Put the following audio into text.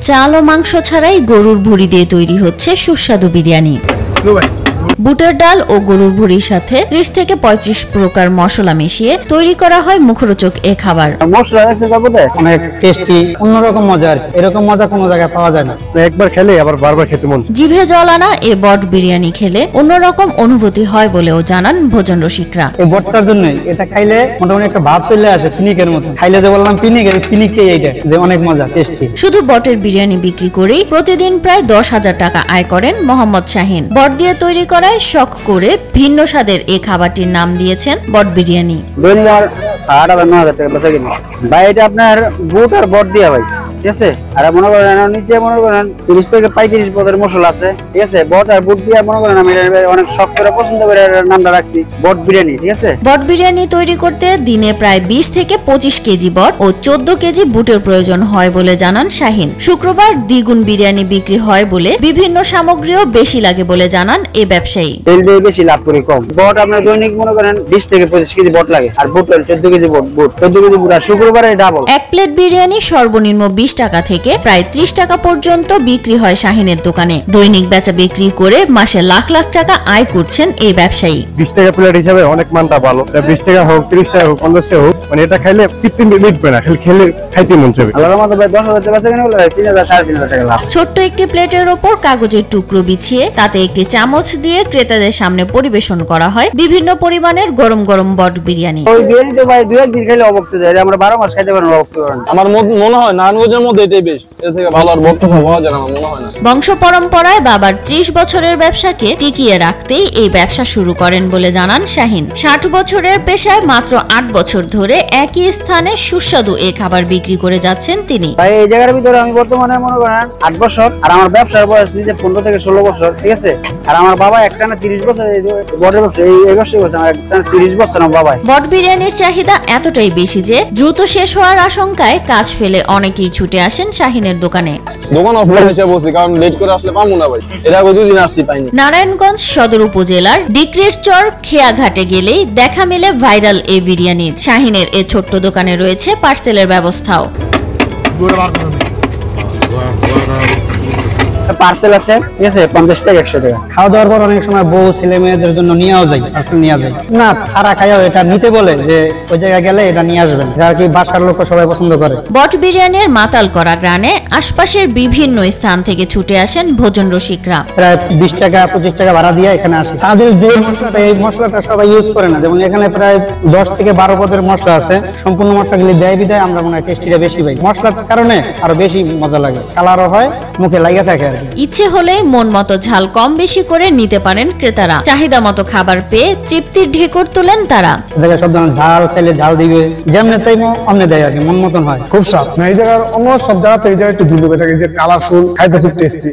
চাল ও মাংস ছাড়াই গরুর ভুঁড়ি দিয়ে তৈরি হচ্ছে সুস্বাদু বিরিয়ানি। বুটের ডাল ও গরুর ভুঁড়ির সাথে 30 থেকে 35 প্রকার মশলা মিশিয়ে তৈরি করা হয় মুখরোচক এ খাবার। মশলা আছে জগতে অনেক টেস্টি, অন্যরকম মজার, এরকম মজা কোনো জায়গায় পাওয়া যায় না। একবার খেলে আবার বারবার খেতে মন। জিভে জল আনা এ বট বিরিয়ানি খেলে অন্যরকম অনুভূতি হয় বলেও জানান ভোজন রসিকরা। এই বটটার জন্য এটা খাইলে মোটামুটি একটা ভাব চলে আসে পিনিকের মতো। খাইলে যে বললাম পিনিক, এই পিনিকটাই এইটা যে অনেক মজা, টেস্টি। শুধু বটের বিরিয়ানি বিক্রি করেই প্রতিদিন প্রায় 10,000 টাকা আয় করেন মোহাম্মদ শাহিন। বট দিয়ে তৈরি করায় শখ করে ভিন্ন স্বাদের এই খাবারটির নাম দিয়েছেন বট বিরিয়ানি। দৈনিক আমার 8,000-9,000 টাকা বেচা কিনি ভাই। এটা আপনার বুট আর বট দিয়া ভাই, ঠিক আছে। আর মনে করেন নিচে মনে করেন 30 থেকে 35 পদের মশলা আছে, ঠিক আছে। বট আর বুট দিয়ে মনে করেন আমি অনেক শখ করে পছন্দ করে নামটা রাখছি বট বিরিয়ানি, ঠিক আছে। বট বিরিয়ানি তৈরি করতে দিনে প্রায় 20 থেকে 25 কেজি বট ও 14 কেজি বুটের প্রয়োজন হয় বলে জানান শাহিন। শুক্রবার দ্বিগুণ বিরিয়ানি বিক্রি হয় বলে বিভিন্ন সামগ্রীও বেশি লাগে বলে জানান এই ব্যবসায়ী। তেল দিয়ে বেশি লাভ করি কম। বট আপনার দৈনিক মনে করেন 20 থেকে 25 কেজি বট লাগে, আর বুট 14 কেজি বুট 14 কেজি বুট। আর শুক্রবারে ডাবল। এক প্লেট বিরিয়ানি সর্বনিম্ন 20 টাকা থেকে প্রায় 30 টাকা পর্যন্ত বিক্রি হয় শাহিনের দোকানে। দৈনিক বেচা বিক্রি করে মাসে লাখ লাখ টাকা আয় করছেন এই ব্যবসায়ী। 20 টাকা প্লেট হিসাবে অনেক মানটা ভালো। 20 টাকা হোক, 30 টাকা হোক, 50 টাকা হোক, মানে এটা খাইলে তৃপ্তি মিটবে না, খেলে খাইতে মন চাইবে। আল্লাহর রহমতে ভাই 10,000 টাকা বেচা কিনে হলো 3,000-3,500 টাকা লাভ। ছোট্ট একটি প্লেটের ওপর কাগজের টুকরো বিছিয়ে তাতে একটি চামচ দিয়ে ক্রেতাদের সামনে পরিবেশন করা হয় বিভিন্ন পরিমাণের গরম গরম বট বিরিয়ানি। ওই বিরিয়ানিতে ভাই 2-1 দিন খেলে অবক্ত যায়, আমরা 12 মাস খাইতে পারবো অবক্ত করেন। আমার মনে হয় নানভোজের মধ্যে এটাই বেস্ট। এর থেকে ভালো আর বক্তব্য পাওয়া যায় না, আমার মনে হয় না। বংশ পরম্পরায় বাবার 30 বছরের ব্যবসাকে টিকিয়ে রাখতেই এই ব্যবসা শুরু করেন বলে জানান শাহিন। 60 বছরের পেশায় মাত্র 8 বছর ধরে একই স্থানে সুস্বাদু এই খাবার বিক্রি করে যাচ্ছেন তিনি। ভাই এই জায়গার ভিতরে আমি বর্তমানে মনে করেন 8 বছর, আর আমার ব্যবসার বয়স নিজে 15 থেকে 16 বছর, ঠিক আছে। আর আমার বাবা একটানা 30 বছর বটের ব্যবসা এই ব্যবসা করছে, আমার একটানা 30 বছর আমার বাবা। বট বিরিয়ানির চাহিদা এতটাই বেশি যে দ্রুত শেষ হওয়ার আশঙ্কায় কাজ ফেলে অনেকেই ছুটে আসেন শাহিনের দোকানে। দোকান অফলাইন হিসেবে বসি, কারণ লেট করে আসলে পাবো না ভাই। এর আগে 2 দিন আসছি পাইনি। নারায়ণগঞ্জ সদর উপজেলার ডিক্রির চর খেয়াঘাটে গেলেই দেখা মিলে ভাইরাল এই বিরিয়ানির। শাহিনের এই ছোট্ট দোকানে রয়েছে পার্সেলের ব্যবস্থাও। পার্সেল আছে, ঠিক আছে, 50 টাকা 100 টাকা। খাওয়া দাওয়ার পর অনেক সময় বউ ছেলে মেয়েদের জন্য নিয়েও যায়, পার্সেল নিয়ে যায় না। তারা খাইও এটা নিতে বলে যে ওই জায়গায় গেলে এটা নিয়ে আসবেন, যা কি বাসার লোক সবাই পছন্দ করে। বট বিরিয়ানির মাতাল করা গ্রানে আশপাশের বিভিন্ন স্থান থেকে ছুটে আসেন ভোজন রসিকরা। প্রায় 20 টাকা 25 টাকা ভাড়া দিয়ে এখানে আসে। তাদের যে মশলাটা, এই মশলাটা সবাই ইউজ করে না। যেমন এখানে প্রায় 10 থেকে 12 পদের মশলা আছে, সম্পূর্ণ মশলাগুলি দেয় বিদায় আমরা মনে হয় টেস্টিটা বেশি পাই। মশলার কারণে আরো বেশি মজা লাগে, কালারও হয়, মুখে লাগিয়ে থাকে। ইচ্ছে হলে মন মতো ঝাল কম বেশি করে নিতে পারেন ক্রেতারা। চাহিদা মতো খাবার পেয়ে তৃপ্তির ঢেকুর তোলেন তারা। দেখে সব ধরনের ঝাল চাইলে ঝাল দিবে, যেমনে চাইবো অমনে দেয় আর কি, মন মতন হয়। খুব স্বাদ। এই জায়গার অন্য সব জায়গাতে এই জায়গায় একটু ভিন্ন, এটা যে কালারফুল, খাইতে খুব টেস্টি।